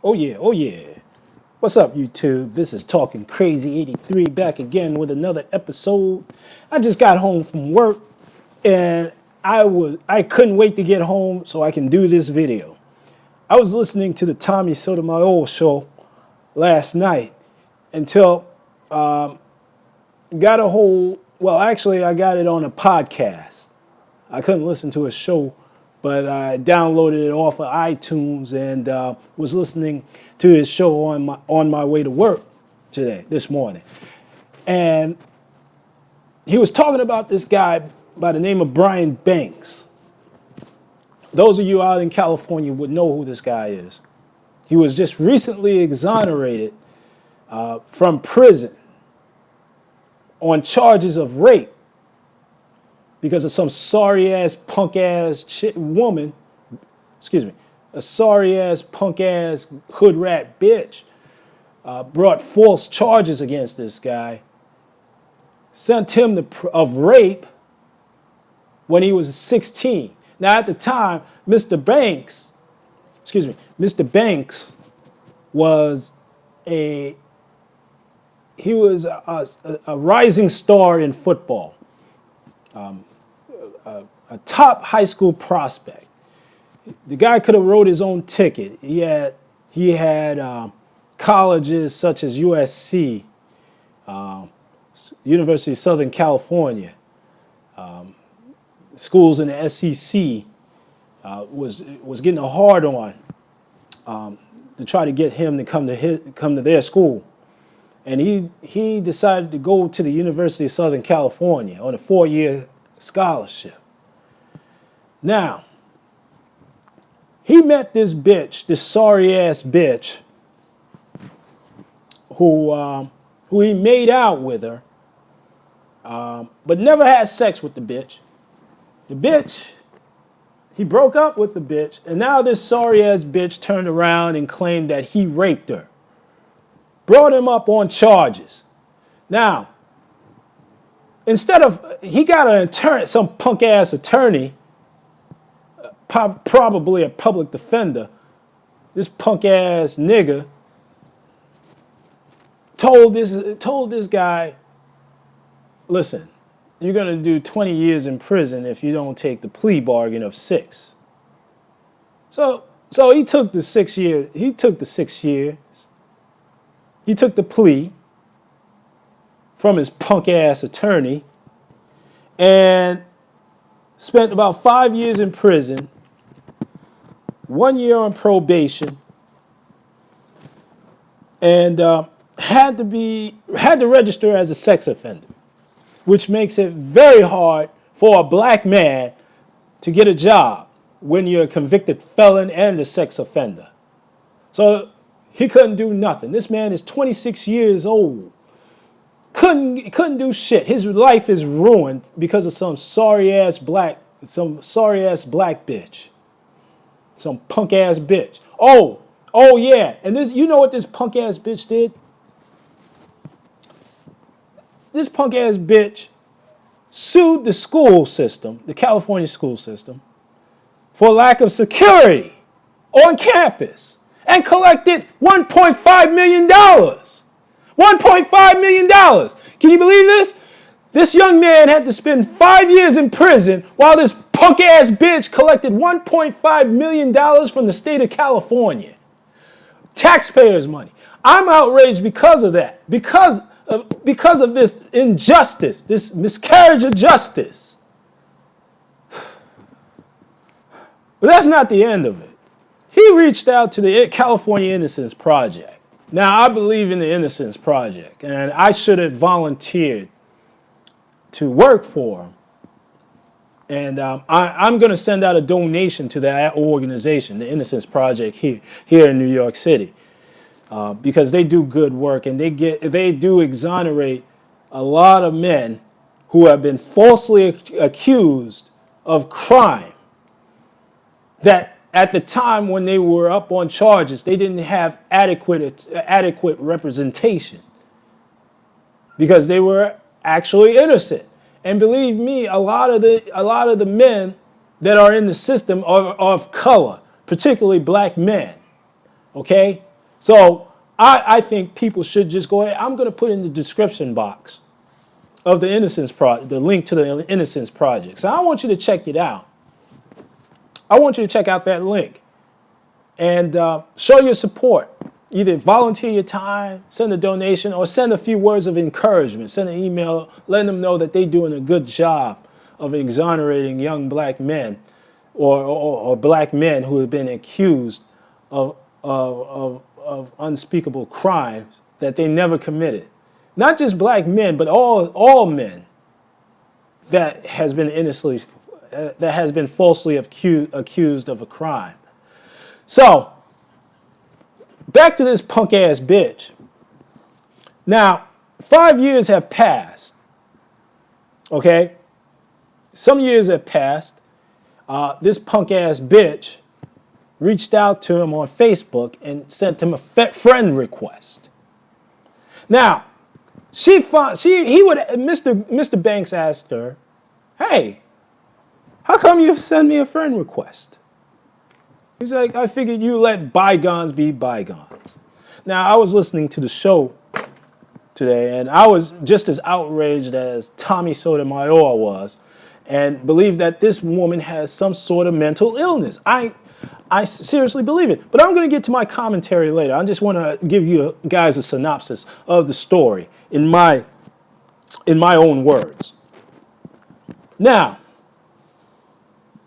Oh yeah, oh yeah. What's up, YouTube? This is Talking Crazy 83 back again with another episode. I just got home from work and I couldn't wait to get home so I can do this video. I was listening to the Tommy Sotomayor show last night until got a whole actually I got it on a podcast. I couldn't listen to a show, but I downloaded it off of iTunes and was listening to his show on my way to work this morning. And he was talking about this guy by the name of Brian Banks. Those of you out in California would know who this guy is. He was just recently exonerated from prison on charges of rape because of some sorry-ass, punk-ass woman, a sorry-ass, punk-ass, hood rat bitch brought false charges against this guy, sent him of rape when he was 16. Now, at the time, Mr. Banks was a rising star in football. A top high school prospect. The guy could have wrote his own ticket. He had colleges such as USC, University of Southern California, schools in the SEC was getting a hard on to try to get him to come to their school, and he decided to go to the University of Southern California on a 4-year scholarship. Now, he met this bitch, this sorry-ass bitch, who he made out with her, but never had sex with the bitch. The bitch, he broke up with the bitch, and now this sorry-ass bitch turned around and claimed that he raped her. Brought him up on charges. Now, he got an attorney, some punk-ass attorney, probably a public defender. This punk-ass nigga told this guy, listen, you're going to do 20 years in prison if you don't take the plea bargain of 6. So he took the 6 years. He took the 6 years. He took the plea from his punk-ass attorney and spent about 5 years in prison, 1 year on probation, and had to register as a sex offender, which makes it very hard for a black man to get a job when you're a convicted felon and a sex offender. So he couldn't do nothing. This man is 26 years old. Couldn't do shit. His life is ruined because of some sorry-ass black bitch. Some punk-ass bitch. Oh yeah. And you know what this punk-ass bitch did? This punk-ass bitch sued the school system, the California school system, for lack of security on campus and collected $1.5 million. $1.5 million. Can you believe this? This young man had to spend 5 years in prison while this punk-ass bitch collected $1.5 million from the state of California. Taxpayers' money. I'm outraged because of that. Because of this injustice, this miscarriage of justice. But that's not the end of it. He reached out to the California Innocence Project. Now, I believe in the Innocence Project, and I should have volunteered to work for him. And I'm going to send out a donation to that organization, the Innocence Project here in New York City, because they do good work, and they do exonerate a lot of men who have been falsely accused of crime that at the time when they were up on charges, they didn't have adequate representation because they were actually innocent. And believe me, a lot of the men that are in the system are of color, particularly black men. Okay? So I think people should just go ahead. I'm going to put in the description box of the Innocence Project, the link to the Innocence Project. So I want you to check it out. I want you to check out that link and show your support. Either volunteer your time, send a donation, or send a few words of encouragement. Send an email letting them know that they're doing a good job of exonerating young black men or black men who have been accused of unspeakable crimes that they never committed. Not just black men, but all men that has been falsely accused of a crime. So, back to this punk ass bitch. Now, 5 years have passed. Okay? Some years have passed. This punk ass bitch reached out to him on Facebook and sent him a friend request. Now, Mr. Banks asked her, "Hey, how come you send me a friend request?" He's like, "I figured you let bygones be bygones." Now, I was listening to the show today, and I was just as outraged as Tommy Sotomayor was, and believe that this woman has some sort of mental illness. I seriously believe it. But I'm going to get to my commentary later. I just want to give you guys a synopsis of the story in my own words. Now,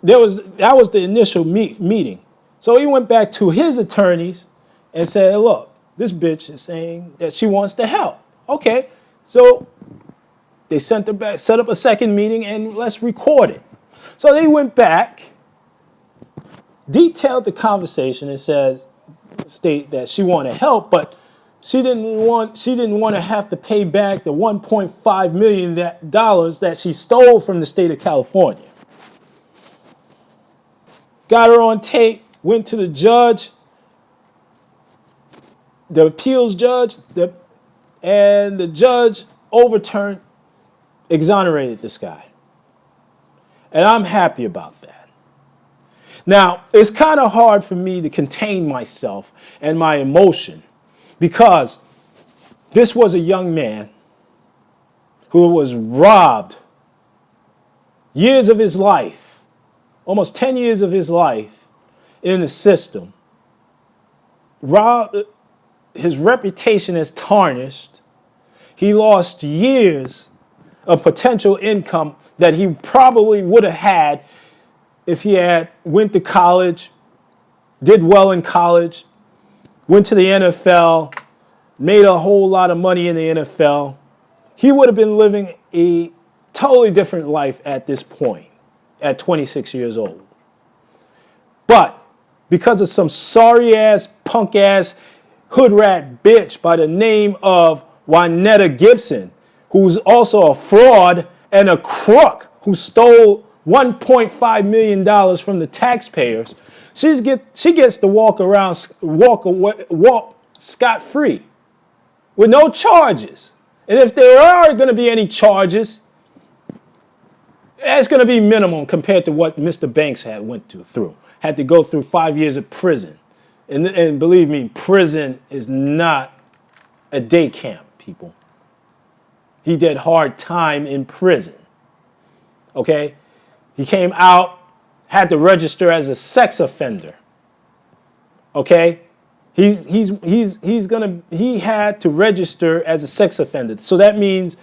that was the initial meeting. So he went back to his attorneys and said, "Look, this bitch is saying that she wants to help." Okay, so they sent her back, set up a second meeting, and let's record it. So they went back, detailed the conversation, and state that she wanted help, but she didn't want to have to pay back the $1.5 million that she stole from the state of California. Got her on tape, went to the judge, the appeals judge, and the judge exonerated this guy. And I'm happy about that. Now, it's kind of hard for me to contain myself and my emotion because this was a young man who was robbed years of his life, almost 10 years of his life in the system. His reputation is tarnished. He lost years of potential income that he probably would have had if he had went to college, did well in college, went to the NFL, made a whole lot of money in the NFL. He would have been living a totally different life at this point, at 26 years old. But because of some sorry-ass, punk-ass, hood rat bitch by the name of Juanetta Gibson, who's also a fraud and a crook who stole $1.5 million from the taxpayers, she gets to walk scot-free with no charges. And if there are going to be any charges, it's going to be minimum compared to what Mr. Banks had to go through 5 years of prison. And believe me, prison is not a day camp, people. He did hard time in prison. Okay? He came out, had to register as a sex offender. Okay? He had to register as a sex offender. So that means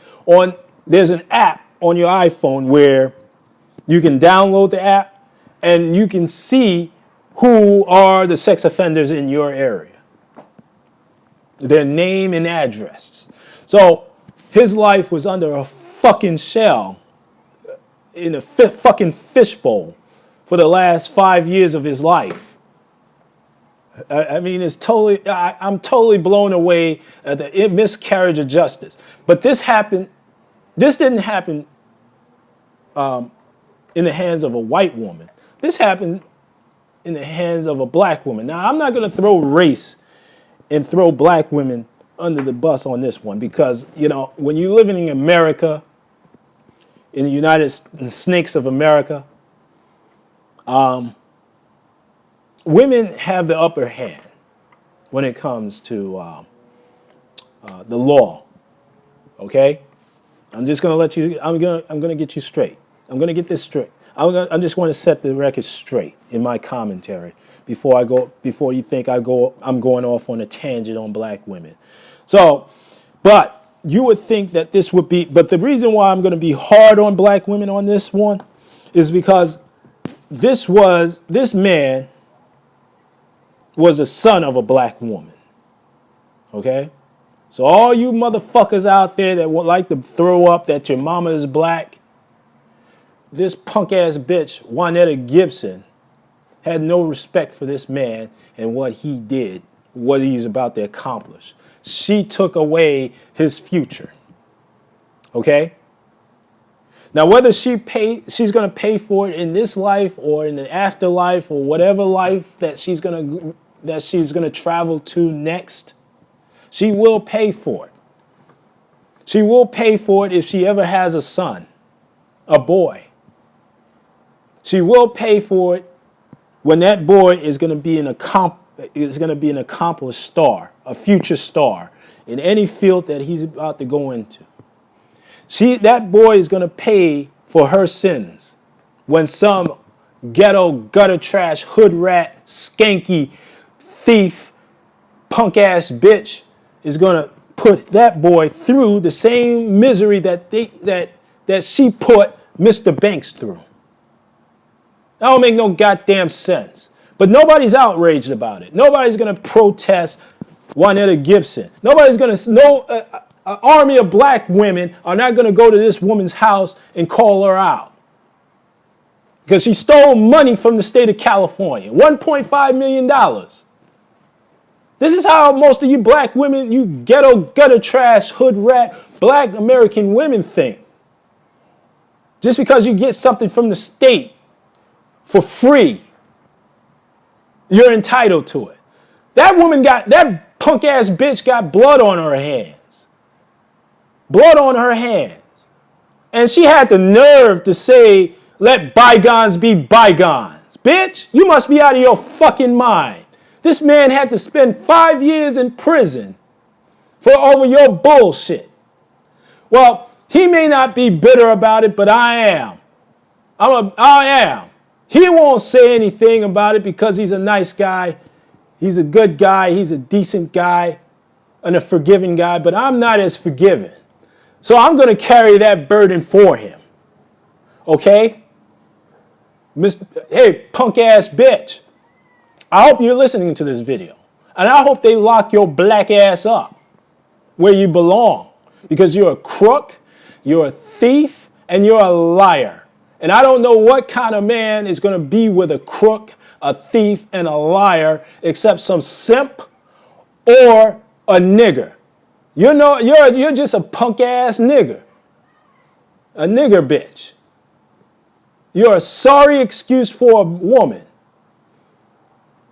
there's an app on your iPhone where you can download the app and you can see who are the sex offenders in your area. Their name and address. So his life was under a fucking shell in a fucking fishbowl for the last 5 years of his life. I mean, I'm totally blown away at the miscarriage of justice. But this didn't happen in the hands of a white woman. This happened in the hands of a black woman. Now, I'm not going to throw race and throw black women under the bus on this one because, when you're living in America, in the United Snakes of America, women have the upper hand. when it comes to the law. Okay, I'm just gonna let you. I'm gonna get you straight. I'm gonna get this straight. I just want to set the record straight in my commentary before I go. Before you think I'm going off on a tangent on black women. So, but you would think that this would be. But the reason why I'm going to be hard on black women on this one is because this man was a son of a black woman. Okay? So all you motherfuckers out there that would like to throw up that your mama is black, this punk ass bitch, Juanetta Gibson, had no respect for this man and what he did, what he's about to accomplish. She took away his future. Okay? Now, whether she's going to pay for it in this life or in the afterlife or whatever life that she's going to travel to next, she will pay for it. She will pay for it if she ever has a son, a boy. She will pay for it when that boy is going to be an accomplished star, a future star in any field that he's about to go into. That boy is going to pay for her sins when some ghetto, gutter trash, hood rat, skanky, thief, punk ass bitch is going to put that boy through the same misery that she put Mr. Banks through. That don't make no goddamn sense. But nobody's outraged about it. Nobody's going to protest Juanetta Gibson. Nobody's going to, an army of black women are not going to go to this woman's house and call her out. Because she stole money from the state of California. $1.5 million. This is how most of you black women, you ghetto, gutter trash, hood rat, black American women think. Just because you get something from the state for free, you're entitled to it. That punk ass bitch got blood on her hands. Blood on her hands. And she had the nerve to say, let bygones be bygones. Bitch, you must be out of your fucking mind. This man had to spend 5 years in prison over your bullshit. Well, he may not be bitter about it, but I am. I am. He won't say anything about it because he's a nice guy. He's a good guy. He's a decent guy and a forgiving guy, but I'm not as forgiving. So I'm going to carry that burden for him. Okay? Hey, punk ass bitch. I hope you're listening to this video. And I hope they lock your black ass up where you belong. Because you're a crook, you're a thief, and you're a liar. And I don't know what kind of man is going to be with a crook, a thief, and a liar except some simp or a nigger. You're just a punk ass nigger. A nigger bitch. You're a sorry excuse for a woman.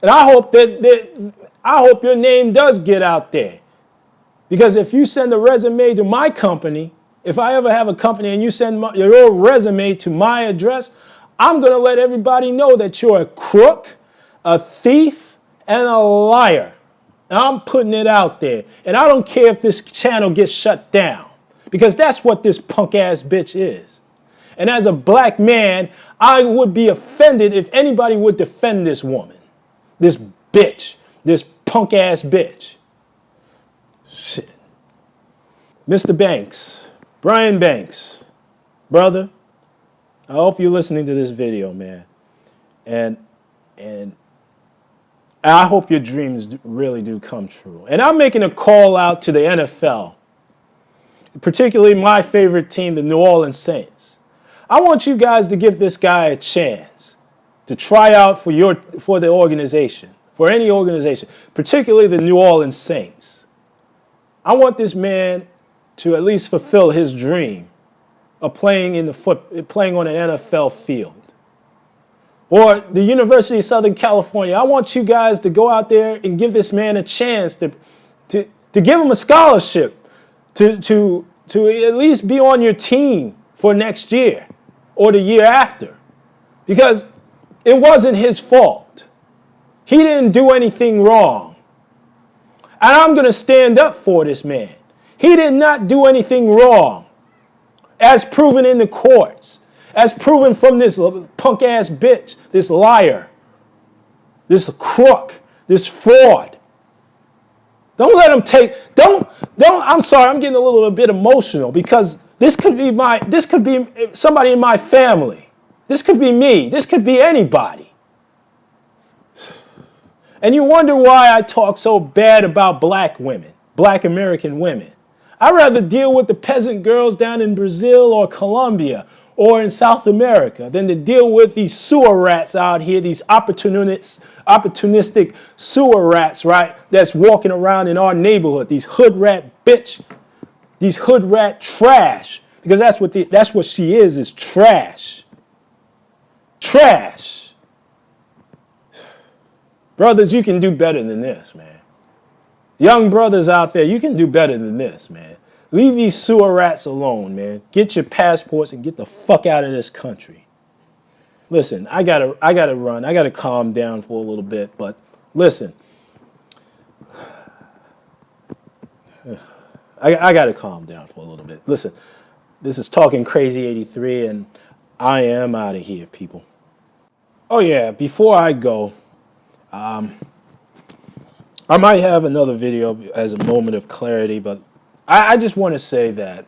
And I hope I hope your name does get out there. Because if you send a resume to my company, if I ever have a company and you send your resume to my address, I'm going to let everybody know that you're a crook, a thief, and a liar. And I'm putting it out there. And I don't care if this channel gets shut down. Because that's what this punk ass bitch is. And as a black man, I would be offended if anybody would defend this woman. This bitch. This punk ass bitch. Shit. Mr. Banks. Brian Banks. Brother, I hope you're listening to this video, man. And I hope your dreams really do come true. And I'm making a call out to the NFL. Particularly my favorite team, the New Orleans Saints. I want you guys to give this guy a chance to try out for the organization, for any organization, particularly the New Orleans Saints. I want this man to at least fulfill his dream of playing on an NFL field. Or the University of Southern California. I want you guys to go out there and give this man a chance to give him a scholarship to at least be on your team for next year or the year after. Because it wasn't his fault. He didn't do anything wrong. And I'm going to stand up for this man. He did not do anything wrong, as proven in the courts, as proven from this punk-ass bitch, this liar, this crook, this fraud. Don't let him I'm sorry, I'm getting a little bit emotional because this could be somebody in my family. This could be me. This could be anybody. And you wonder why I talk so bad about black women, black American women. I'd rather deal with the peasant girls down in Brazil or Colombia or in South America than to deal with these sewer rats out here, these opportunistic sewer rats, right, that's walking around in our neighborhood, these hood rat bitch, these hood rat trash, because that's what she is trash. Trash. Brothers, you can do better than this, man. Young brothers out there, you can do better than this, man. Leave these sewer rats alone, man. Get your passports and get the fuck out of this country. Listen, I gotta run. I gotta calm down for a little bit, but listen. I gotta calm down for a little bit. Listen, this is Talking Crazy 83, and I am out of here, people. Oh yeah, before I go, I might have another video as a moment of clarity, but I just want to say that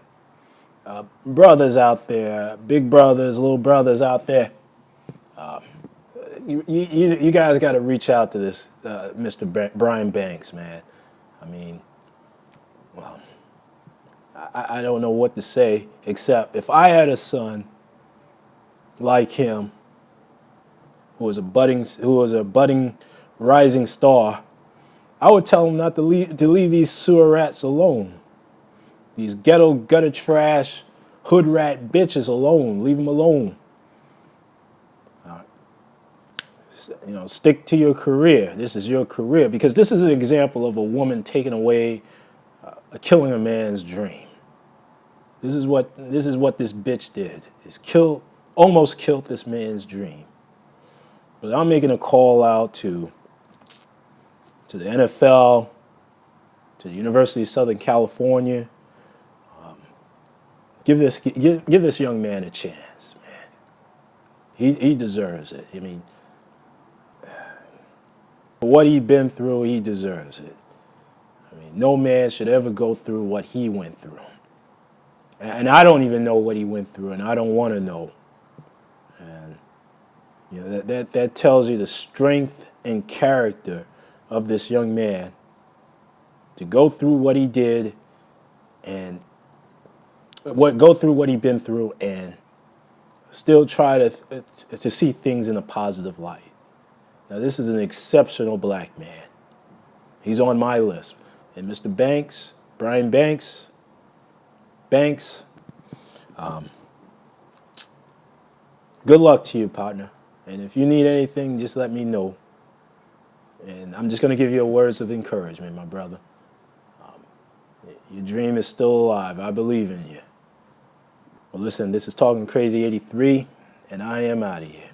brothers out there, big brothers, little brothers out there, you guys got to reach out to this Mr. Brian Banks, man. I mean, well, I don't know what to say except if I had a son like him, who was a budding rising star, I would tell him not to leave these sewer rats alone. These ghetto gutter trash hood rat bitches alone. Leave them alone. Stick to your career. This is your career, because this is an example of a woman taking away, killing a man's dream. This is what this bitch did. Almost killed this man's dream. But I'm making a call out to the NFL, to the University of Southern California. Give this young man a chance, man. He deserves it. I mean, what he's been through, he deserves it. I mean, no man should ever go through what he went through. And I don't even know what he went through, and I don't want to know. And that tells you the strength and character of this young man to go through what he did and go through what he's been through and still try to see things in a positive light. Now, this is an exceptional black man. He's on my list. And Mr. Banks, Brian Banks, good luck to you, partner. And if you need anything, just let me know. And I'm just going to give you words of encouragement, my brother. Your dream is still alive. I believe in you. Well, listen, this is Talking Crazy 83, and I am out of here.